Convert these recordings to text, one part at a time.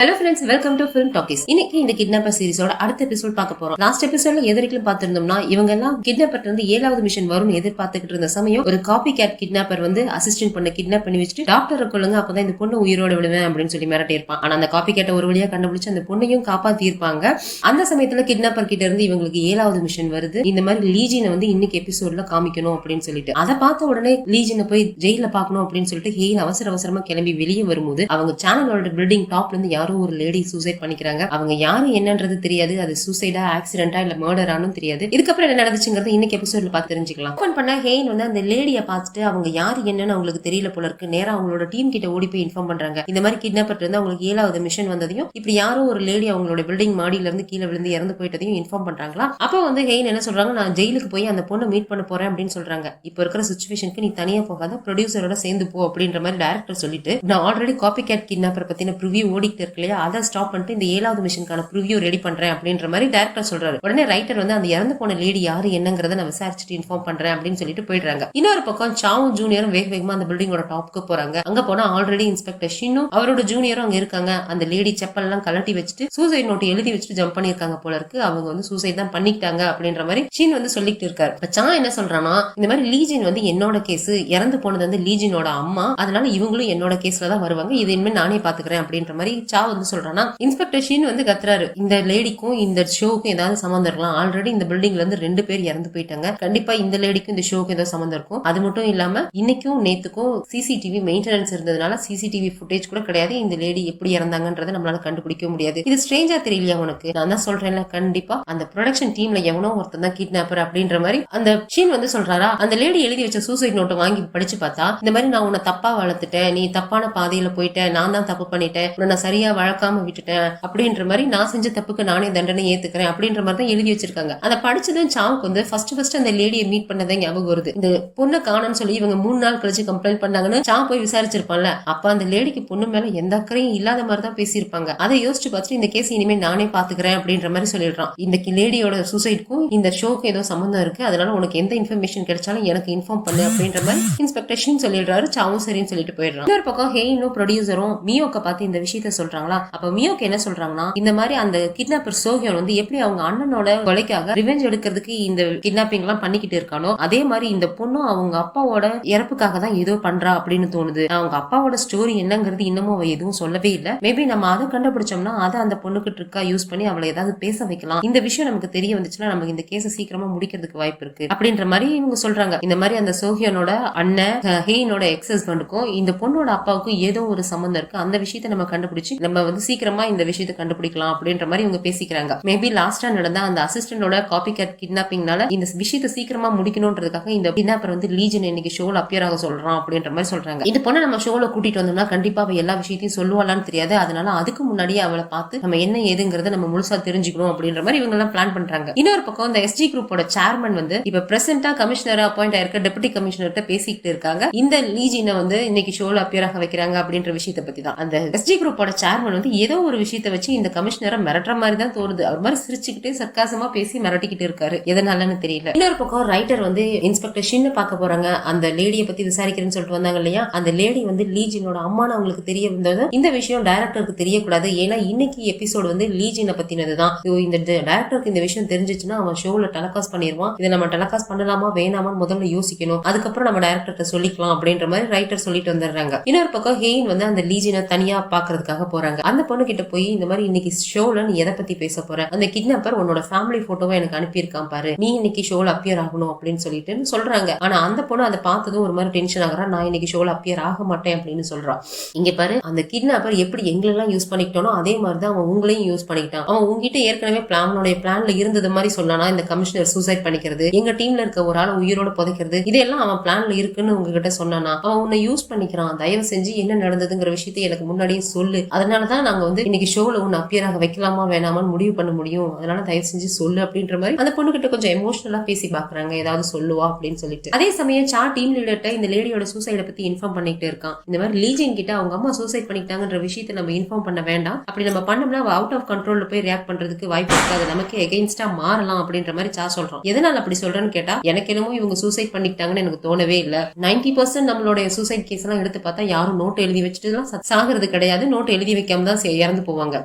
Hello friends, welcome to film talkies. இன்னைக்கு இந்த kidnapper சீரிஸோட அடுத்த எபிசோட் பார்க்க போறோம். லாஸ்ட் எபிசோட்ல எது வரைக்கும் பார்த்திருந்தோம்னா, இவங்க எல்லாம் கிட்னாப்பர் வந்து 7வது மிஷன் வரும்னு எதிர்பார்த்துக்கிட்டு இருந்த சமயம் ஒரு காப்பி கேட் கிட்னாப்பர் வந்து அசிஸ்டன்ட் பண்ண கிட்னாப் பண்ணி வச்சுட்டு டாக்டரை கொள்ளுங்க, அப்பதான் இந்த பொண்ணு உயிரோட விடுவேன் அப்படின்னு சொல்லி மிரட்டி இருப்பான். ஆனா அந்த காப்பி கேட்ட ஒரு வழியா கண்டுபிடிச்சு அந்த பொண்ணையும் காப்பாத்தி இருப்பாங்க. அந்த சமயத்துல கிட்னாப்பர் கிட்ட இருந்து இவங்களுக்கு 7வது மிஷன் வருது. இந்த மாதிரி லீஜினை வந்து இன்னைக்கு எபிசோட்ல காமிக்கணும் அப்படின்னு சொல்லிட்டு அதை பார்த்த உடனே லீஜினை போய் ஜெயில பாக்கணும் அப்படின்னு சொல்லிட்டு ஹெயின் அவசர அவசரமா கிளம்பி வெளியே வரும்போது அவங்க சேனலோட பில்டிங் டாப்ல இருந்து யாரோ ஒரு லேடி சூசைட் பண்ணிக்கிறாங்க. அவங்க யாரு என்னன்றது தெரியாது. அது சூசைடா, ஆக்சிடென்டா இல்ல மர்டரானு தெரியாது. இதுக்கப்புறம் என்ன நடந்துச்சுங்கிறது இன்னைக்கு எபிசோட்ல பார்த்து தெரிஞ்சுக்கலாம். ஓபன் பண்ண ஹெயின் வந்து அந்த லேடியை பார்த்துட்டு அவங்க யாரு என்னன்னு அவங்களுக்கு தெரியல போல இருக்கு. நேரா அவங்களோட டீம் கிட்ட ஓடி போய் இன்ஃபார்ம் பண்றாங்க. இந்த மாதிரி கிட்னாப்பர் இருந்து அவங்களுக்கு 7வது மிஷன் வந்ததையும் இப்படி யாரோ ஒரு லேடி அவங்களோட பில்டிங் மாடியில இருந்து கீழே விழுந்து இறந்து போயிட்டதையும் இன்ஃபார்ம் பண்றாங்களா. அப்ப வந்து ஹெயின் என்ன சொல்றாங்க, நான் ஜெயிலுக்கு போய் அந்த பொண்ணை மீட் பண்ண போறேன் அப்படின்னு சொல்றாங்க. இப்ப இருக்கிற சிச்சுவேஷனுக்கு நீ தனியா போகாத, ப்ரொடியூசரோட சேர்ந்து போ அப்படின்ற மாதிரி டைரக்டர் சொல்லிட்டு, நான் ஆல்ரெடி காப்பி கேட் கிட்னாப்பர் பத்தின ப்ரிவியூ ஓடிட்டு இருக்கு இல்லையா, அதை ஸ்டாப் பண்ணிட்டு இந்த 7வது மிஷனுக்கான ப்ரிவியூ ரெடி பண்றேன் அப்படின்ற மாதிரி டைரக்டர் சொல்றாரு. உடனே ரைட்டர் வந்து அந்த இறந்து போன லேடி யாரு என்னங்கறத நான் விசாரிச்சுட்டு இன்ஃபார்ம் பண்றேன் அப்படின்னு சொல்லிட்டு போயிடுறாங்க. இன்னொரு பக்கம் சாவும் ஜூனியரும் வேக வேகமா அந்த பில்டிங்கோட டாப்க்கு போறாங்க. அங்க போனா ஆல்ரெடி இன்ஸ்பெக்டர் ஷின்னு அவரோட ஜூனியரும் அங்க இருக்காங்க. அந்த லேடி செப்பல் எல்லாம் கலட்டி வச்சுட்டு சூசைட் நோட் எழுதி வச்சுட்டு ஜம்ப் பண்ணிருக்காங்க போல இருக்கு. அவங்க வந்து சூசைட் தான் பண்ணிக்கிட்டாங்க அப்படின்ற மாதிரி ஷின் வந்து சொல்லிட்டு இருக்காரு. சா என்ன சொல்றானா, இந்த மாதிரி லீஜின் வந்து என்னோட கேஸ், இறந்து போனது வந்து லீஜினோட அம்மா, அதனால இவங்களும் என்னோட கேஸ்ல தான் வருவாங்க, இது இனிமே நானே பாத்துக்கிறேன் அப்படின்ற மாதிரி சா வந்து சொல்றானா. இன்ஸ்பெக்டர் ஷின் வந்து கத்துறாரு, இந்த லேடிக்கும் இந்த ஷோக்கும் ஏதாவது சம்மந்தம் இருக்கலாம். ஆல்ரெடி இந்த பில்டிங்ல இருந்து 2 பேர் இறந்து போயிட்டாங்க. கண்டிப்பா இந்த லேடிக்கும் இந்த ஷோக்கும் ஏதாவது சம்மந்தம் இருக்கும். அது மட்டும் இல்லாம இன்னைக்கும் நேத்துக்கும் சிசிடிவி மெயின்டெனன்ஸ் இருந்ததுனால சிசிடிவி ஃபுட்டேஜ் கூட கிடையாது. இந்த லேடி எப்படி இறந்தாங்கன்றதை நம்மளால கண்டுபிடிக்க முடியாது. இது ஸ்ட்ரேஞ்சா தெரியலையா உனக்கு? நான் தான் சொல்றேன்ல, கண்டிப்பா அந்த ப்ரொடக்ஷன் டீம்ல எவனோ ஒருத்தன் தான் கிட்னாப்பர் அப்படின்ற மாதிரி அந்த ஷீன் வந்து சொல்றாரா. அந்த லேடி எழுதி வச்ச சூசைட் நோட்டை வாங்கி படிச்சு பார்த்தா, இந்த மாதிரி நான் உன்னை தப்பா வளர்த்துட்டேன், நீ தப்பான பாதையில போயிட்டேன், நான் தான் தப்பு பண்ணிட்டேன், உன்னை நான் சரியா வளர்க்காம விட்டுட்டேன் அப்படின்ற மாதிரி, நான் செஞ்ச தப்புக்கு நானே தண்டனை ஏத்துக்கிறேன் அப்படின்ற மாதிரி தான் எழுதி வச்சிருக்காங்க. அதை படிச்சதும் சாவுக்கு வந்து ஃபர்ஸ்ட் அந்த லேடியை மீட் பண்ணதை ஞாபகம் வருது. இந்த பொண்ணை காணன்னு சொல்லி இவங்க 3 நாள் கழிச்சு கம்ப்ளைண்ட் பண்ணாங்கன்னு சா போய் விசாரிச்சிருப்பான்ல. அப்ப அந்த லேடிக்கு பொண்ணு மேல எந்த அக்கறையும் இல்லாத மாதிரி தான் பேசியிருப்பாங்க. அதை யோசிச்சு பார்த்துட்டு இந்த கேஸ் இனிமே நானே பாத்துக்கிறேன் அப்படின்ற மாதிரி சொல்லிடுறான். இந்த லேடியோட சூசைடுக்கும் இந்த ஷோக்கும் ஏதோ சம்பந்தம் இருக்கு, அதனால உனக்கு எந்த இன்ஃபர்மேஷன் கிடைச்சாலும் எனக்கு இன்ஃபார்ம் பண்ணு அப்படின்ற மாதிரி இன்ஸ்பெக்டர் ஷின் சொல்லிடுறாரு. சாவும் சரின்னு சொல்லிட்டு போயிடுறான். இன்னொரு பக்கம் ஹெயினும் ப்ரொடியூசரும் மியோக்க பார்த்து இந்த விஷயத்த சொல்றாங்களா. அப்ப மியோக்கு என்ன சொல்றாங்கன்னா, இந்த மாதிரி அந்த கிட்னாப்பர் சோஹியோன் வந்து எப்படி அவங்க அண்ணனோட கொலைக்காக ரிவெஞ்ச் எடுக்கிறதுக்கு இந்த கிட்னாப்பிங் எல்லாம் பண்ணிக்கிட்டு இருக்கானோ, அதே மாதிரி இந்த பொண்ணும் அவங்க அப்பாவோட இறப்புக்காக தான் ஏதோ பண்றா அப்படின்னு தோணுது. அவங்க அப்பாவோட ஸ்டோரி என்னங்கிறது இன்னமும் அவ எதுவும் சொல்லவே இல்லை. மேபி நம்ம அதை கண்டுபிடிச்சோம்னா அதை அந்த பொண்ணுக்கு ட்ரிக்கா யூஸ் பண்ணி அவளை ஏதாவது பேச வைக்கலாம். இந்த விஷயம் நமக்கு தெரிய வந்துச்சுன்னா நமக்கு இந்த கேஸை சீக்கிரமா முடிக்கிறதுக்கு வாய்ப்பு இருக்கு அப்படின்ற மாதிரி இவங்க சொல்றாங்க. இந்த மாதிரி அந்த சோஹியோனோட அண்ணன் ஹெயினோட எக்ஸ் ஹஸ்பண்டுக்கும் இந்த பொண்ணோட அப்பாவுக்கும் ஏதோ ஒரு சம்பந்தம் இருக்கு. அந்த விஷயத்தை நம்ம கண்டுபிடிச்சு நம்ம வந்து சீக்கிரமா இந்த விஷயத்தை கண்டுபிடிக்கலாம் அப்படின்ற மாதிரி இவங்க பேசிக்கிறாங்க. மேபி லாஸ்டா நடந்த அந்த அசிஸ்டன்டோட காப்பி கேட் கிட்னாப்பிங்னால இந்த விஷயத்தை சீக்கிரமா முடிக்கணும்ன்றதுக்காக இந்த கிட்னாப்பர் வந்து லீஜன் இன்னைக்கு ஷோல அப்பியர் ஆக சொல்றான் அப்படின்ற மாதிரி சொல்றாங்க. இந்த பொண்ணை நம்ம ஷோல கூட்டிட்டு வந்தோம்னா கண்டிப்பா அவ எல்லா விஷயத்தையும் சொல்லுவாளான்னு தெரியாது. அதனால அதுக்கு முன்னாடியே அவளை பார்த்து நம்ம என்ன ஏதுங்கிறத நம்ம முழுசா தெரிஞ்சுக்கணும் அப்படின்ற மாதிரி இவங்க எல்லாம் பிளான் பண்றாங்க. இன்னொரு பக்கம் இந்த எஸ்ஜி குரூப்போட சேர்மன் வந்து இப்ப பிரசென்டா கமிஷனரா அப்பாயிண்ட் ஆயிருக்க டெபுட்டி கமிஷனர்கிட்ட பேசிக்கிட்டு இருக்காங்க. இந்த லீஜினை வந்து இன்னைக்கு ஷோல அப்பியர் ஆக வைக்கிறாங்க அப்படின்ற விஷயத்தை பத்தி தான். அந்த எஸ்ஜி குரூப்போட சேர்மன் வந்து ஏதோ ஒரு விஷயத்தை வச்சு இந்த கமிஷனரை மிரட்டுற மாதிரி தான் தோணுது. அவர் மாதிரி சிரிச்சுக்கிட்டே சர்க்காசமா பேசி மிரட்டிக்கிட்டு இருக்காரு. எதனாலன்னு தெரியல. இன்னொரு பக்கம் ரைட்டர் வந்து இன்ஸ்பெக்டர் ஷின்னு பார்க்க போறாங்க. அந்த லேடியை பத்தி விசாரிக்கிறேன்னு சொல்லிட்டு வந்தாங்க இல்லையா, அந்த லேடி வந்து லீஜினோட அம்மான்னு அவங்களுக்கு தெரிய வந்தது. இந்த விஷயம் டைரக்டருக்கு தெரியக்கூடாது. ஏன்னா இன்னைக்கு எபிசோடு வந்து லீஜினை பத்தினதுதான். இந்த டைரக்டருக்கு இந்த விஷயம் தெரிஞ்சிச்சுன்னா அவன் ஷோல டெலகாஸ்ட் பண்ணிடுவான். இதை நம்ம டெலகாஸ்ட் பண்ணலாமா வேணாமான்னு முதல்ல யோசிக்கணும், அதுக்கப்புறம் நம்ம டைரக்டர்கிட்ட சொல்லிக்கலாம் அப்படின்ற மாதிரி ரைட்டர் சொல்லிட்டு வந்துடுறாங்க. இன்னொரு பக்கம் ஹெயின் வந்து அந்த லீஜினை தனியா பாக்குறதுக்காக போறாங்க. அந்த பொண்ணு கிட்ட போய் இந்த மாதிரி இன்னைக்கு ஷோல நீ எதை பத்தி பேச போற, அந்த கிட்னாப்பர் உன்னோட ஃபேமிலி போட்டோவை எனக்கு அனுப்பியிருக்கான் பாரு, நீ இன்னைக்கு ஷோல அப்பியர் ஆகணும் அப்படின்னு சொல்லிட்டு சொல்றாங்க. ஆனா அந்த பொண்ணு அதை பார்த்ததும் ஒரு மாதிரி டென்ஷன் ஆகுறா. நான் இன்னைக்கு ஷோல அப்பியர் ஆக மாட்டேன் அப்படின்னு சொல்றான். இங்க பாரு, அந்த கிட்னாப்பர் எப்படி எங்களெல்லாம் யூஸ் பண்ணிக்கிட்டானோ அதே மாதிரிதான் அவன் உங்களையும் யூஸ் பண்ணிக்கிட்டான். அவன் உங்ககிட்ட ஏற்கனவே பிளான்ல இருந்தது மாதிரி சொன்னானா, இந்த கமிஷனர் சூசைட் பண்ணிக்கிறது, எங்க டீம்ல இருக்க ஒரு ஆள் உயிரோட புதைக்கிறது, இதெல்லாம் அவன் பிளான்ல இருக்குன்னு உங்ககிட்ட சொன்னானா, அவன் உன்னை யூஸ் பண்ணிக்கிறான். தயவு செஞ்சு என்ன நடந்ததுங்கிற விஷயத்தை எனக்கு முன்னாடியே சொல்லு. அதனாலதான் நாங்க வந்து இன்னைக்கு ஷோல உன்னை அப்பியர் ஆக வைக்கலாமா வேணாமான்னு முடிவு பண்ண முடியும். அதனால தயவு செஞ்சு சொல்லு அப்படின்ற மாதிரி அந்த பொண்ணு கிட்ட கொஞ்சம் எமோஷனலா பேசி பாக்குறாங்க, ஏதாவது சொல்லுவா அப்படின்னு சொல்லிட்டு. அதே சமயம் சா டீம் லீடர்ட்ட இந்த லேடியோட சூசைட பத்தி இன்ஃபார்ம் பண்ணிட்டு இருக்கான். இந்த மாதிரி லீஜன் கிட்ட அவங்க அம்மா சூசைட் பண்ணிட்டாங்கன்ற விஷயத்தை நம்ம இன்ஃபார்ம் பண்ண வேண்டாம், அப்படி நம்ம பண்ணோம்னா அவுட் ஆஃப் கண்ட்ரோல்ல போய் ரியாக்ட் பண்றதுக்கு வாய்ப்பு இருக்காது, நமக்கு எகெயின்ஸ்டா மாறலாம் அப்படின்ற மாதிரி சா சொல்றோம். எதனால அப்படி சொல்றேன்னு கேட்டா, எனக்கு என்னமோ இவங்க சூசைட் பண்ணிட்டாங்கன்னு எனக்கு தோணவே இல்லை. 90% நம்மளுடைய சூசைட் கேஸ் எல்லாம் எடுத்து பார்த்தா யாரும் நோட் எழுதி வச்சுட்டு சாகிறது கிடையாது, நோட் எழுதி வைக்க வைக்காம தான் இறந்து போவாங்க.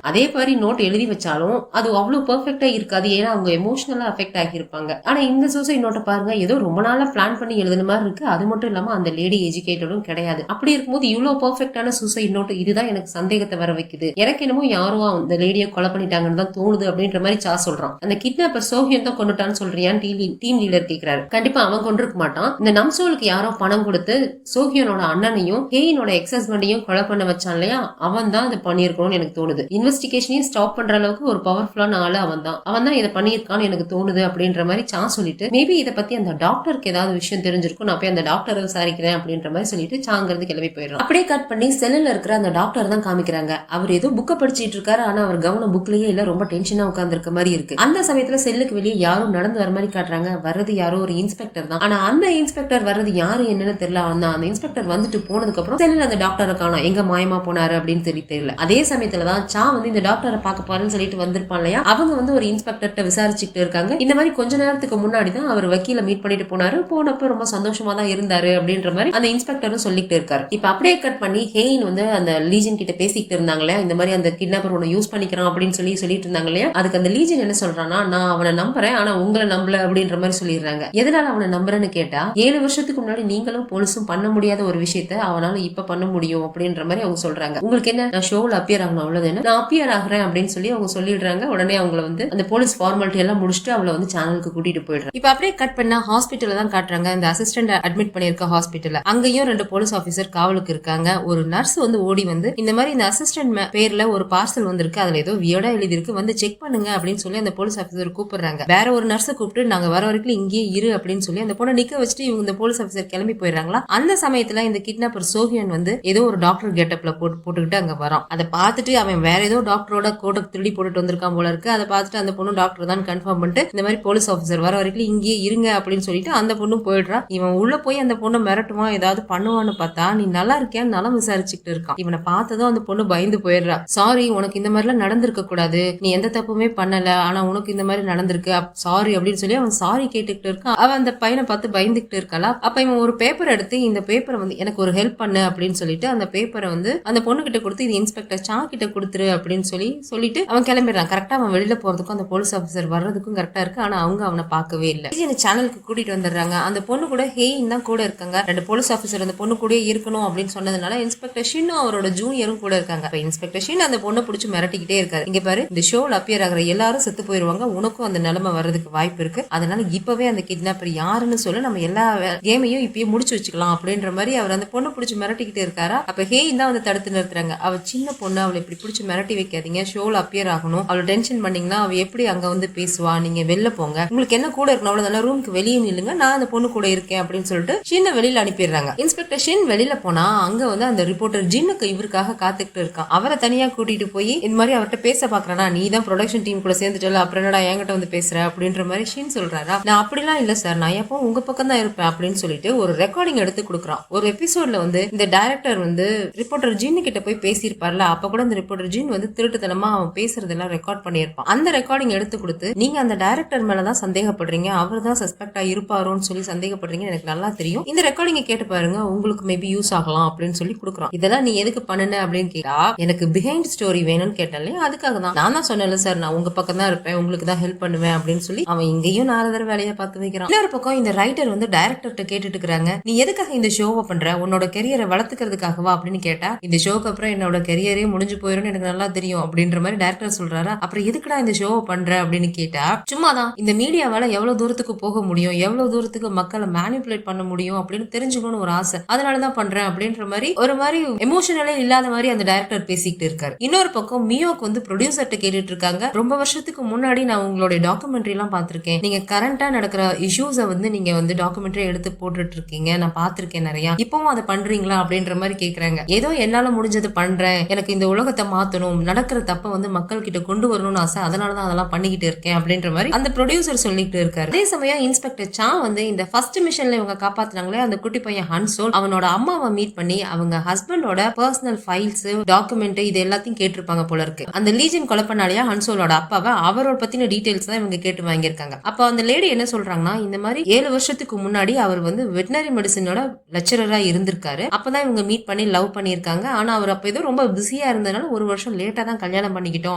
அதே மாதிரி நோட் எழுதி வச்சாலும் அது அவ்வளவு பெர்ஃபெக்டா இருக்காது. ஏன்னா அவங்க எமோஷனலா அஃபெக்ட் ஆகியிருப்பாங்க. ஆனா இந்த சூசைட் நோட்டை பாருங்க, ஏதோ ரொம்ப நாளா பிளான் பண்ணி எழுதுன மாதிரி இருக்கு. அது மட்டும் இல்லாம அந்த லேடி எஜுகேட்டடும் கிடையாது. அப்படி இருக்கும்போது இவ்வளவு பெர்ஃபெக்டான சூசைட் நோட் இதுதான் எனக்கு சந்தேகத்தை வர வைக்குது. எனக்கு என்னமோ யாரோ அந்த லேடியை கொலை பண்ணிட்டாங்கன்னு தான் தோணுது அப்படின்ற மாதிரி சா சொல்றான். அந்த கிட்னாப்பர் சோஹியன் தான் கொண்டுட்டான்னு சொல்றியான்னு டீம் லீடர் கேக்குறாரு. கண்டிப்பா அவன் கொண்டிருக்க மாட்டான். இந்த நம்சோலுக்கு யாரோ பணம் கொடுத்து சோஹியனோட அண்ணனையும் ஹேயினோட எக்ஸ் ஹஸ்பண்டையும் கொலை பண்ண வச்சான் இல்லையா, அவன் தான் இதை பண்ணிருக்கணும்னு எனக்கு தோணுது. இன்வெஸ்டிகேஷனையும் ஸ்டாப் பண்ற அளவுக்கு ஒரு பவர்ஃபுல்லான ஆளு அவன் தான் இதை பண்ணியிருக்கான்னு எனக்கு தோணுது அப்படின்ற மாதிரி சா சொல்லிட்டு, மேபி இதை பத்தி அந்த டாக்டருக்கு ஏதாவது விஷயம் தெரிஞ்சிருக்கும், நான் போய் அந்த டாக்டரை விசாரிக்கிறேன் அப்படின்ற மாதிரி சொல்லிட்டு சாங்கிறது கிளம்பி போயிடுறான். அப்படியே கட் பண்ணி செல்லுல இருக்கிற அந்த டாக்டர் தான் காமிக்கிறாங்க. அவர் ஏதோ புக்க படிச்சிட்டு இருக்காரு. ஆனா அவர் கவனம் புக்லயே இல்ல, ரொம்ப டென்ஷனா உட்கார்ந்து இருக்க மாதிரி இருக்கு. அந்த சமயத்துல செல்லுக்கு வெளியே யாரும் நடந்து வர மாதிரி காட்டுறாங்க. வர்றது யாரோ ஒரு இன்ஸ்பெக்டர் தான். ஆனா அந்த இன்ஸ்பெக்டர் வர்றது யாரு என்னன்னு தெரியல. அந்த இன்ஸ்பெக்டர் வந்துட்டு போனதுக்கு அப்புறம் செல்லுல அந்த டாக்டரை காணோம், எங்க மாயமா போனாரு அப்படின்னு தெரியல. அதே சமயத்துலதான் சா வந்து இந்த டாக்டரை பார்க்க போறேன்னு சொல்லிட்டு வந்திருப்பான் இல்லையா, அவங்க வந்து ஒரு இன்ஸ்பெக்டர்கிட்ட விசாரிச்சுட்டு இருக்காங்க. இந்த மாதிரி கொஞ்ச நேரத்துக்கு முன்னாடி தான் அவர் வக்கீல மீட் பண்ணிட்டு போனாரு. போனப்ப ரொம்ப சந்தோஷமா தான் இருந்தாரு அப்படின்ற மாதிரி அந்த இன்ஸ்பெக்டரும் சொல்லிட்டு இருக்காரு. இப்ப அப்படியே கட் பண்ணி ஹெயின் வந்து அந்த லீஜன் கிட்ட பேசிக்கிட்டு இருந்தாங்களே, இந்த மாதிரி அந்த கிட்னாப்பர் உன்னை யூஸ் பண்ணிக்கிறான் அப்படின்னு சொல்லிட்டு இருந்தாங்க இல்லையா, அதுக்கு அந்த லீஜன் என்ன சொல்றான்னா, நான் அவனை நம்புறேன் ஆனா உங்களை நம்பல அப்படின்ற மாதிரி சொல்லிடுறாங்க. எதனால அவனை நம்புறேன்னு கேட்டா, 7 வருஷத்துக்கு முன்னாடி நீங்களும் போலீஸும் பண்ண முடியாத ஒரு விஷயத்த அவனால இப்ப பண்ண முடியும் அப்படின்ற மாதிரி அவங்க சொல்றாங்க. உங்களுக்கு என்ன, நான் ஷோல அப்பியர் ஆகணும் அவ்வளவுதானே, நான் அப்பியர் ஆகிறேன் அப்படின்னு சொல்லி அவங்க சொல்லிடுறாங்க. உடனே அவங்களை வந்து அந்த போலீஸ் ஃபார்மாலிட்டி எல்லாம் முடிச்சுட்டு அவளை வந்து சேனலுக்கு கூட்டிட்டு போயிடுறாங்க. இப்ப அப்படியே கட் பண்ணா ஹாஸ்பிட்டல் தான் காட்டுறாங்க. இந்த அசிஸ்டன்ட் அட்மிட் பண்ணிருக்க ஹாஸ்பிட்டல், அங்கேயும் 2 போலீஸ் ஆபீசர் காவலுக்கு இருக்காங்க. ஒரு நர்ஸ் வந்து ஓடி வந்து இந்த மாதிரி இந்த அசிஸ்டன்ட் பேர்ல ஒரு பார்சல் வந்திருக்கு, அதுல ஏதோ வியர்டா எழுதி இருக்கு, வந்து செக் பண்ணுங்க அப்படின்னு சொல்லி அந்த போலீஸ் ஆபீசர் கூப்பிடுறாங்க. வேற ஒரு நர்ஸை கூப்பிட்டு நாங்க வர வரைக்கும் இங்கேயே இரு அப்படின்னு சொல்லி அந்த பொண்ணை நிக்க வச்சுட்டு இவங்க இந்த போலீஸ் ஆபீசர் கிளம்பி போயிடுறாங்களா. அந்த சமயத்துல இந்த கிட்னாப்பர் சோஹியன் வந்து ஏதோ ஒரு டாக்டர் கெட்டப்ல போட்டுக்கிட்டு அங்க வரான். அதை பார்த்துட்டு அவன் வேற ஏதோ டாக்டரோட கோட்டை திருடி போட்டுட்டு வந்திருக்கான் போல இருக்கு. அதை பார்த்துட்டு அந்த பொண்ணு டாக்டர் தான் கன்ஃபார்ம் பண்ணிட்டு இந்த மாதிரி போலீஸ் ஆபீசர் வர வரைக்கும் இங்கேயே இருங்க அப்படின்னு சொல்லிட்டு அந்த பொண்ணு போயிடுறான். இவன் உள்ள போய் அந்த பொண்ணை மிரட்டுவான், ஏதாவது பண்ணுவான்னு பார்த்தா நீ நல்லா இருக்கியான்னு நலம் விசாரிச்சுட்டு இருக்கான். இவனை பார்த்ததும் அந்த பொண்ணு பயந்து போயிடுறா. சாரி, உனக்கு இந்த மாதிரி எல்லாம் நடந்திருக்க கூடாது, நீ எந்த தப்புமே பண்ணல, ஆனா உனக்கு இந்த மாதிரி நடந்திருக்கு, சாரி அப்படின்னு சொல்லி அவன் சாரி கேட்டுக்கிட்டு இருக்கான். அவன் அந்த பையனை பார்த்து பயந்துகிட்டு இருக்காளா. அப்ப இவன் ஒரு பேப்பர் எடுத்து இந்த பேப்பரை வந்து எனக்கு ஒரு ஹெல்ப் பண்ணு அப்படின்னு சொல்லிட்டு அந்த பேப்பரை வந்து அந்த பொண்ணு கிட்ட கொடுத்து இது இன்ஸ்பெக்டர் சா கிட்ட கொடுத்துரு அப்படின்னு சொல்லிட்டு அவன் கிளம்பிடுறான். கரெக்டா அவன் வெளியில போறதுக்கும் அந்த போலீஸ் ஆபீசர் வர்றதுக்கும் கரெக்டா இருக்கு. ஆனா அவங்க அவனை பார்க்கவே இல்லை. இந்த சேனலுக்கு கூட்டிட்டு வந்துடுறாங்க. அந்த பொண்ணு கூட ஹேயின் தான் கூட இருக்காங்க. 2 போலீஸ் ஆபீசர் அந்த பொண்ணு கூட இருக்கணும் அப்படின்னு சொன்னதுனால இன்ஸ்பெக்டர் ஷின்னும் அவரோட ஜூனியரும் கூட இருக்காங்க. இன்ஸ்பெக்டர் ஷின் அந்த பொண்ணை பிடிச்சி மிரட்டிக்கிட்டே இருக்காரு. இங்க பாரு, இந்த ஷோல அப்பியர் ஆகிற எல்லாரும் செத்து போயிருவாங்க, உனக்கும் அந்த நிலைமை வர்றதுக்கு வாய்ப்பு இருக்கு, அதனால இப்பவே அந்த கிட்னாப்பர் யாருன்னு சொல்ல நம்ம எல்லா கேமையும் இப்பயே முடிச்சு வச்சுக்கலாம் அப்படின்ற மாதிரி அவர் அந்த பொண்ணை பிடிச்சி மிரட்டிக்கிட்டே இருக்காரா. அப்ப ஹேயின் தான் வந்து தடுத்து நிறுத்துறாங்க. அவ சின்ன பொண்ணு, அவளை இப்படி பிடிச்சி மிரட்டி வைக்காதீங்க, ஷோல அப்பியர் ஆகணும், அவளை டென்ஷன் பண்ணீங்கன்னா அவ எப்படி அங்க வந்து பேசுவா, நீங்க வெளில போங்க, உங்களுக்கு என்ன கூட இருக்கணும் அவ்வளவுதான, ரூமுக்கு வெளியே நில்லுங்க, நான் அந்த பொண்ணு கூட இருக்கேன் அப்படின்னு சொல்லிட்டு ஷின்னை வெளியில அனுப்பிடுறாங்க. இன்ஸ்பெக்டர் ஷின் வெளியில போனா அங்க வந்து அந்த ரிப்போர்ட்டர் ஜின்னுக்கு இவருக்காக காத்துக்கிட்டு இருக்கான். அவரை தனியா கூட்டிட்டு போய் இந்த மாதிரி அவர்கிட்ட பேச பாக்குறானா, நீ தான் ப்ரொடக்ஷன் டீம் கூட சேர்ந்துட்டல, அப்புறம் என்னடா என்கிட்ட வந்து பேசுற அப்படின்ற மாதிரி ஷின் சொல்றாரா. நான் அப்படிலாம் இல்ல சார், நான் எப்போ உங்க பக்கம் தான் இருப்பேன் அப்படின்னு சொல்லிட்டு ஒரு ரெக்கார்டிங் எடுத்து கொடுக்குறான். ஒரு எபிசோட்ல வந்து இந்த டைரக்டர் வந்து ரிப்போர்ட்டர் ஜின்னு கிட்ட போய் பேசியிருப்பார்ல, அப்ப கூட இந்த ரிப்போர்ட்டர் ஜின் வந்து திருட்டுத்தனமா அவன் பேசுறதெல்லாம் ரெக்கார்ட் பண்ணியிருப்பான். அந்த ரெக்கார்டிங் எடுத்து கொடுத்து நீங்க அந்த டைரக்டர் மேலதான் சந்தேகப்படுறீங்க, அவர் தான் சஸ்பெக்டா இருப்பாரோன்னு சொல்லி சந்தேகப்படுறீங்க, எனக்கு நல்லா தெரியும், இந்த ரெக்கார்டிங்க கேட்டு பாருங்க, உங்களுக்கு மேபி யூஸ் ஆகலாம் அப்படின்னு சொல்லி கொடுக்குறான். இதெல்லாம் நீ எதுக்கு பண்ணுன அப்படின்னு கேட்டா, எனக்கு பிஹைண்ட் ஸ்டோரி வேணும்னு கேட்டேன், அதுக்காக தான் நான் தான் சொன்னேன்ல சார், நான் உங்க பக்கம் தான் இருப்பேன், உங்களுக்கு தான் ஹெல்ப் பண்ணுவேன் அப்படின்னு சொல்லி அவன் இங்கேயும் 4 தடவை வேலையை பார்த்து வைக்கிறான். இன்னொரு பக்கம் இந்த ரைட்டர் வந்து டைரக்டர்கிட்ட கேட்டுட்டு இருக்காங்க, நீ எதுக்காக இந்த ஷோவை பண்ற, உன்னோட கெரியரை வளர்த்துக்கிறதுக்காகவா அப்படின்னு கேட்டா, இந்த ஷோக்கு அப்புறம் என்னோட கெரியரே முடிஞ்சு போயிடும் எனக்கு நல்லா தெரியும் அப்படின்ற மாதிரி டைரக்டர் சொல்றாரா. அப்புறம் எதுக்குடா இந்த ஷோவை பண்ற அப்படின்னு கேட்டா, சும்மாதான் இந்த மீடியாவால எவ்வளவு தூரத்துக்கு போக முடியும், எவ்வளவு தூரத்துக்கு மக்களை மேனிபுலேட் பண்ண முடியும் அப்படின்னு தெரிஞ்சுக்கணும்னு ஒரு ஆசை, அதனாலதான் பண்றேன் அப்படின்ற மாதிரி ஒரு மாதிரி எமோஷனலே இல்லாத மாதிரி அந்த டைரக்டர் பேசிக்கிட்டு இருக்காரு. இன்னொரு பக்கம் மியோக்கு வந்து ப்ரொடியூசர்ட்ட கேட்டுட்டு இருக்காங்க, ரொம்ப வருஷத்துக்கு முன்னாடி நான் உங்களுடைய டாக்குமெண்ட்ரி எல்லாம் பாத்திருக்கேன், நீங்க கரண்டா நடக்கிற இஷ்யூஸை வந்து நீங்க வந்து டாக்குமெண்ட்ரி எடுத்து போட்டுட்டு இருக்கீங்க, நான் பாத்திருக்கேன் நிறைய, இப்பவும் அதை பண்றீங்களா அப்படின்ற மாதிரி கேக்குறாங்க. ஏதோ என்னால முடிஞ்சது பண்றேன், எனக்கு இந்த உலகத்தை மாத்தணும், நடக்கிற தப்ப வந்து மக்கள் கிட்ட கொண்டு வரணும்னு ஆசை, அதனாலதான் அதெல்லாம் பண்ணிக்கிட்டு இருக்கேன் அப்படின்ற மாதிரி அந்த ப்ரொடியூசர் சொல்லிட்டு இருக்காரு. அதே சமயம் இன்ஸ்பெக்டர் சா வந்து இந்த ஃபர்ஸ்ட் மிஷன்ல இவங்க காப்பாத்துனாங்களே அந்த குட்டி பையன் ஹன்சோல், அவனோட அம்மாவை மீட் பண்ணி அவங்க ஹஸ்பண்டோட பர்சனல் ஃபைல்ஸ், டாக்குமெண்ட் இது எல்லாத்தையும் கேட்டிருப்பாங்க போல இருக்கு. அந்த லீஜன் கொலை பண்ணாலையா ஹன்சோலோட அப்பாவை, அவரோட பத்தின டீடைல்ஸ் தான் இவங்க கேட்டு வாங்கியிருக்காங்க. அப்ப அந்த லேடி என்ன சொல்றாங்கன்னா, இந்த மாதிரி 7 வருஷத்துக்கு முன்னாடி அவர் வந்து வெட்டினரி மெடிசனோட லெக்சரரா இருந்திருக்காரு, அப்பதான் இவங்க மீட் பண்ணி லவ் பண்ணிருக்காங்க. ஆனா அவர் அப்ப ஏதோ ரொம்ப பிஸியா பிஸியா இருந்ததுனால ஒரு வருஷம் லேட்டா தான் கல்யாணம் பண்ணிக்கிட்டோம்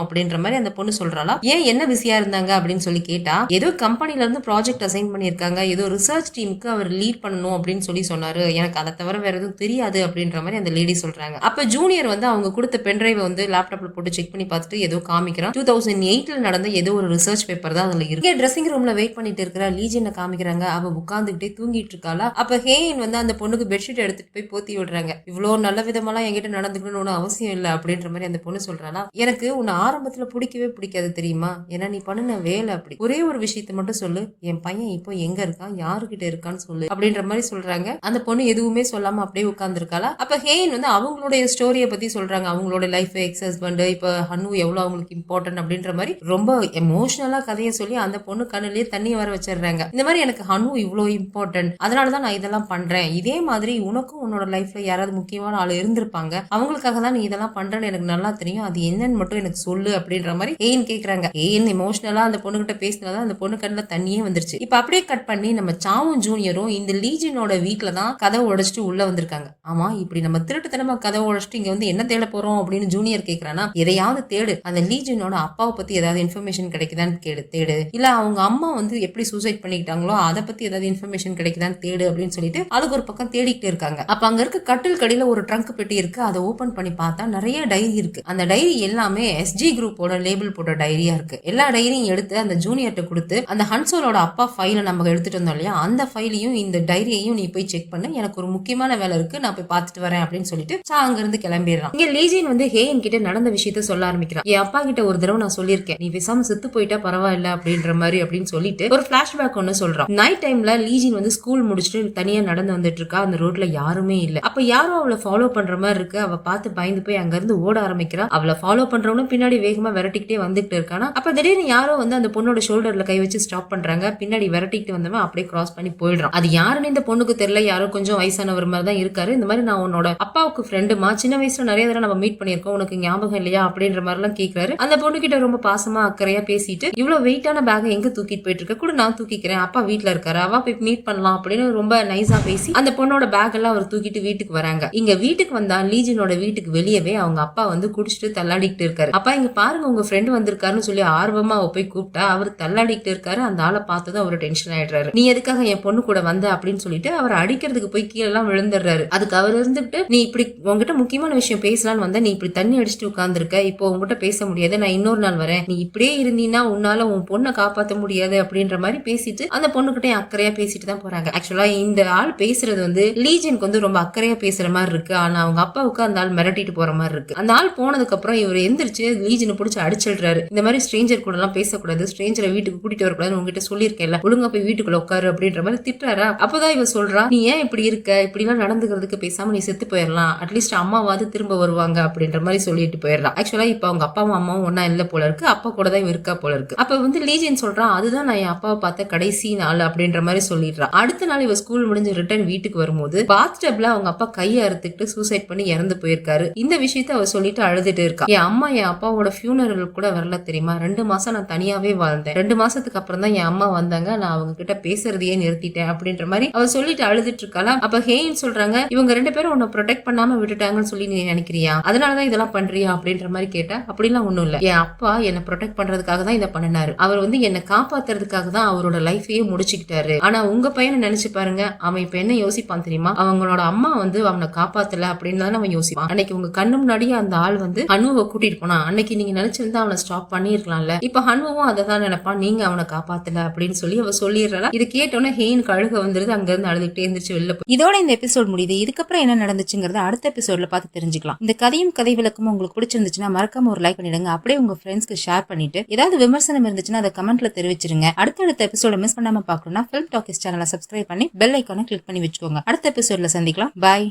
அப்படின்ற மாதிரி அந்த பொண்ணு சொல்றாளா. ஏன் என்ன பிஸியா இருந்தாங்க அப்படின்னு சொல்லி கேட்டா, ஏதோ கம்பெனில இருந்து ப்ராஜெக்ட் அசைன் பண்ணிருக்காங்க, ஏதோ ரிசர்ச் டீமுக்கு அவர் லீட் பண்ணணும் அப்படின்னு சொல்லி சொன்னாரு, எனக்கு அதை தவிர வேற எதுவும் தெரியாது அப்படின்ற மாதிரி அந்த லேடி சொல்றாங்க. அப்ப ஜூனியர் வந்து அவங்க கொடுத்த பென்டிரைவை வந்து லேப்டாப்ல போட்டு செக் பண்ணி பார்த்துட்டு ஏதோ காமிக்கிறான். 2008ல நடந்த ஏதோ ஒரு ரிசர்ச் பேப்பர் தான் அதுல இருக்கு. ட்ரெஸ்ஸிங் ரூம்ல வெயிட் பண்ணிட்டு இருக்கிற லீஜனை காமிக்கிறாங்க. அவ உட்கார்ந்துகிட்டே தூங்கிட்டு இருக்காளா. அப்ப ஹேயின் வந்து அந்த பொண்ணுக்கு பெட்ஷீட் எடுத்துட்டு போய் போத்தி விடுறாங்க. இவ்வளவு நல்ல விதமெல்லாம் என்கிட்ட நடந்துக்கணும்னு அவசியம் இல்லை அப்படின்ற மாதிரி அந்த பொண்ணு சொல்றாளா. எனக்கு உன்னை ஆரம்பத்துல பிடிக்கவே பிடிக்காது தெரியுமா, ஏன்னா நீ பண்ணுன வேலை அப்படி. ஒரே ஒரு விஷயத்த மட்டும் சொல்லு, என் பையன் இப்போ எங்க இருக்கான், யாருகிட்ட இருக்கான்னு சொல்லு அப்படின்ற மாதிரி சொல்றாங்க. அந்த பொண்ணு எதுவுமே சொல்லாம அப்படியே உட்கார்ந்து இருக்காளா. அப்ப ஹேயின் வந்து அவங்களுடைய ஸ்டோரிய பத்தி சொல்றாங்க. அவங்களோட லைஃப், எக்ஸ் ஹஸ்பண்ட், இப்ப ஹனு எவ்வளவு அவங்களுக்கு இம்பார்ட்டன்ட் அப்படின்ற மாதிரி ரொம்ப எமோஷனலா கதையை சொல்லி அந்த பொண்ணு கண்ணுலயே தண்ணி வர வச்சிடுறாங்க. இந்த மாதிரி எனக்கு ஹனு இவ்வளவு இம்பார்ட்டன்ட், அதனாலதான் நான் இதெல்லாம் பண்றேன். இதே மாதிரி உனக்கும் உன்னோட லைஃப்ல யாராவது முக்கியமான ஆள் இருந்திருப்பாங்க, அவங்களுக்காக தான் நீ இதெல்லாம் பண்றேன்னு எனக்கு நல்லா தெரியும், அது என்னன்னு மட்டும் எனக்கு சொல்லு அப்படின்ற மாதிரி ஹேயின் கேக்குறாங்க. ஹேயின் எமோஷனலா அந்த பொண்ணு கிட்ட பேசினதான் அந்த பொண்ணு கண்ணுல தண்ணியே வந்துருச்சு. இப்ப அப்படியே கட் பண்ணி நம்ம சாவும் ஜூனியரும் இந்த லீஜனோட வீட்டுல தான் கதவை உடைச்சிட்டு உள்ள வந்திருக்காங்க. ஆமா, இப்படி நம்ம திருட்டுத்தனமா கதவை உடைச்சிட்டு இங்க வந்து என்ன தேட போறோம் அப்படின்னு ஜூனியர் கேக்குறானா. எதையாவது தேடு, அந்த லீஜனோட அப்பாவை பத்தி ஏதாவது இன்ஃபர்மேஷன் கிடைக்குதான்னு தேடு, இல்ல அவங்க அம்மா வந்து எப்படி சூசைட் பண்ணிக்கிட்டாங்களோ அதை பத்தி ஏதாவது இன்ஃபர்மேஷன் கிடைக்குதான்னு தேடு அப்படின்னு சொல்லிட்டு அதுக்கு ஒரு பக்கம் தேடிக்கிட்டு இருக்காங்க. அப்ப அங்க இருக்க கட்டில் கடியில ஒரு ட்ரங்க் பெட்டி இருக்கு. அதை ஓபன் பண்ணி பார்த்தா நிறைய டைரி இருக்கு. அந்த டைரி எல்லாமே SG குரூப்போட லேபிள் போட்ட டைரியா இருக்கு. எல்லா டைரியும் எடுத்து அந்த ஜூனியர்ட்ட கொடுத்து, அந்த ஹன்சோலோட அப்பா ஃபைலை நம்ம எடுத்துட்டு வந்தோம் இல்லையா, அந்த ஃபைலையும் இந்த டைரியையும் நீ போய் செக் பண்ணு, எனக்கு ஒரு முக்கியமான வேலை இருக்கு, நான் போய் பார்த்துட்டு வரேன் அப்படின்னு சொல்லிட்டு அங்க இருந்து கிளம்பிடுறான். இங்க லீஜின் வந்து ஹேயின் கிட்ட நடந்த விஷயத்த சொல்ல ஆரம்பிக்கிறான். என் அப்பா கிட்ட ஒரு தடவை நான் சொல்லியிருக்கேன், நீ பேசாம செத்து போயிட்டா பரவாயில்ல அப்படின்ற மாதிரி அப்படின்னு சொல்லிட்டு ஒரு பிளாஷ்பேக் ஒன்னு சொல்றான். நைட் டைம்ல லீஜின் வந்து ஸ்கூல் முடிச்சுட்டு தனியா நடந்து வந்துட்டு இருக்கா. அந்த ரோட்ல யாருமே இல்ல. அப்ப யாரும் அவளை ஃபாலோ பண்ற மாதிரி இருக்கு. அவ பார்த்து பயந்து போய் அங்க இருந்து ஓட ஆரம்பிக்கிறா. அவளை ஃபாலோ பண்றவனும் பின்னாடி வேகமா விரட்டிக்கிட்டே வந்துட்டு இருக்கானா. அப்ப திடீர்னு யாரோ வந்து அந்த பொண்ணோட ஷோல்டர்ல கை வச்சு ஸ்டாப் பண்றாங்க. பின்னாடி விரட்டிக்கிட்டு வந்தவன் அப்படியே கிராஸ் பண்ணி போயிடுறான். அது யாருன்னு இந்த பொண்ணுக்கு தெரியல, யாரோ கொஞ்சம் வயசானவர் மாதிரி தான் இருக்காரு. இந்த மாதிரி நான் உன்னோட அப்பாவுக்கு ஃப்ரெண்டுமா, சின்ன வயசுல நிறைய தடவை நம்ம மீட் பண்ணிருக்கோம், உனக்கு ஞாபகம் இல்லையா அப்படின்ற மாதிரி எல்லாம் கேட்கிறாரு. அந்த பொண்ணு கிட்ட ரொம்ப பாசமா அக்கறையா பேசிட்டு, இவ்வளவு வெயிட்டான பேக் எங்க தூக்கிட்டு போயிட்டு இருக்க, கூட நான் தூக்கிக்கிறேன், அப்பா வீட்டுல இருக்காரு, அவ போய் மீட் பண்ணலாம் அப்படின்னு ரொம்ப நைஸா பேசி அந்த பொண்ணோட பேக் எல்லாம் அவர் தூக்கிட்டு வீட்டுக்கு வராங்க. இங்க வீட்டுக்கு வந்தா லீஜனோட வீட்டுக்கு வெளியவே அவங்க அப்பா வந்து குடிச்சிட்டு தள்ளாடிக்கிட்டு இருக்காரு. அப்பா இங்க பாருங்க உங்க ஃப்ரெண்ட் வந்திருக்காருன்னு சொல்லி ஆர்வமா அவ போய் கூப்பிட்டா அவர் தள்ளாடிக்கிட்டு இருக்காரு. அந்த ஆளை பார்த்ததும் அவர் டென்ஷன் ஆயிடுறாரு. நீ எதுக்காக என் பொண்ணு கூட வந்த அப்படின்னு சொல்லிட்டு அவர் அடிக்கிறதுக்கு போய் கீழே எல்லாம் விழுந்துடுறாரு. அதுக்கு அவர் இருந்துட்டு, நீ இப்படி உங்ககிட்ட முக்கியமான விஷயம் பேசலான்னு வந்த, நீ இப்படி தண்ணி அடிச்சுட்டு உட்கார்ந்துருக்க, இப்போ உங்ககிட்ட பேச முடியாது, நான் இன்னொரு நாள் வரேன், நீ இப்படியே இருந்தீங்கன்னா உன்னால உன் பொண்ணை காப்பாற்ற முடியாது அப்படின்ற மாதிரி பேசிட்டு அந்த பொண்ணுகிட்ட அக்கறையா பேசிட்டு தான் போறாங்க. ஆக்சுவலா இந்த ஆள் பேசுறது வந்து லீஜனுக்கு வந்து ரொம்ப அக்கறையா பேசுற மாதிரி இருக்கு. ஆனா அவங்க அப்பாவுக்கு அந்த ஆள் மிரட்டிட்டு போற மாதிரி இருக்கு. அந்த ஆள் போனதுக்கு அப்புறம் இவர் எந்திரிச்சு லீஜனை பிடிச்சி அடிச்சிடுறாரு. இந்த மாதிரி ஸ்ட்ரேஞ்சர் கூட எல்லாம் பேசக்கூடாது, ஸ்ட்ரேஞ்சரை வீட்டுக்கு கூட்டிட்டு வரக்கூடாது, உங்ககிட்ட சொல்லியிருக்கேன்ல, ஒழுங்கா போய் வீட்டுக்குள்ள உட்காரு அப்படின்ற மாதிரி திட்டுறாரா. அப்பதான் இவ சொல்றா, நீ ஏன் இப்படி இருக்க, இப்படி எல்லாம் நடந்துக்கிறதுக்கு பேசாம நீ செத்து போயிடலாம், அட்லீஸ்ட் அம்மாவாவது திரும்ப வருவாங்க அப்படின்ற மாதிரி சொல்லிட்டு போயிடலாம். ஆக்சுவலா இப்ப அவங்க அப்பாவும் அம்மாவும் ஒன்னா இல்ல போல இருக்கு, அப்பா கூட தான் இவ இருக்கா போல இருக்கு. அப்ப வந்து லீஜன் சொல்றான், அதுதான் நான் என் அப்பாவை பார்த்த கடைசி நாள் அப்படின்ற மாதிரி சொல்லிடுறான். அடுத்த நாள் இவ ஸ்கூல் முடிஞ்சு ரிட்டர்ன் வீட்டுக்கு வரும்போது பாத்டப்ல அவங்க அப்பா கையை அறுத்துக்கிட்டு சூசைட் பண்ணி இறந்து போயிருக்காரு. இந்த விஷயத்த அவ சொல்லிட்டு அழுதுட்டு இருக்கா. என் அம்மா என் அப்பாவோட ஃபியூனரல் கூட வரல தெரியுமா, 2 மாசம் நான் தனியாவே வாழ்ந்தேன், 2 மாசத்துக்கு அப்புறம் தான் என் அம்மா வந்தாங்க, நான் அவங்க கிட்ட பேசுறதையே நிறுத்திட்டேன் அப்படின்ற மாதிரி அவ சொல்லிட்டு அழுதுட்டு இருக்காளா. அப்ப ஹேயின் சொல்றாங்க, இவங்க 2 பேரும் உன்னை ப்ரொடெக்ட் பண்ணாம விட்டுட்டாங்கன்னு சொல்லி நீ நினைக்கிறியா, அதனாலதான் இதெல்லாம் பண்றியா அப்படின்ற மாதிரி கேட்டா, அப்படிலாம் ஒண்ணும் இல்ல, என் அப்பா என்னை ப்ரொடெக்ட் பண்றதுக்காக தான் இதை பண்ணினாரு, அவர் வந்து என்னை காப்பாத்துறதுக்காக தான் அவரோட லைஃபையே முடிச்சுக்கிட்டாரு. ஆனா உங்க பையனை நினைச்சு பாருங்க, அவன் இப்ப என்ன யோசிப்பான் தெரியுமா, அவங்களோட அம்மா வந்து அவனை காப்பாத்தல அப்படின்னு தானே அவன் யோசிப்பான். அன்னைக்கு உங்க கண்ணு முன்னாடியே அந்த ஆள் வந்து ஹனுவை கூட்டிட்டு போனா, அன்னைக்கு நீங்க நினைச்சிருந்தா அவனை ஸ்டாப் பண்ணிருக்கலாம்ல, இப்ப ஹனுவும் அதை தான் நினைப்பான், நீங்க அவனை காப்பாத்தல அப்படின்னு சொல்லி அவ சொல்லிடுறா. இது கேட்டோன்னே ஹேயின் கழுக வந்துருது, அங்க இருந்து அழுதுகிட்டே இருந்துச்சு வெளில போய். இதோட இந்த எபிசோட் முடியுது. இதுக்கப்புறம் என்ன நடந்துச்சுங்கிறத அடுத்த எபிசோட்ல பார்த்து தெரிஞ்சுக்கலாம். இந்த கதையும் கதை விளக்கமும் உங்களுக்கு பிடிச்சிருந்துச்சுன்னா மறக்காம ஒரு லைக் பண்ணிடுங்க. அப்படியே உங்க ஃப்ரெண்ட்ஸ்க்கு ஷேர் பண்ணிட்டு ஏதாவது விமர்சனம் இருந்துச்சுன்னா அதை கமெண்ட்ல தெரிவிச்சிருங்க. அடுத்த எபிசோட மிஸ் பண்ணாம பார்க்கணும்னா ஃபிலிம் டாக்கிஸ் சேனலை சப்ஸ்கிரைப் பண்ணி பெல் ஐக்கானை கிளிக் பண்ணி வச்சுக்கோங்க. அடுத்த எபிசோட்ல சந்திக்கலாம். பாய்.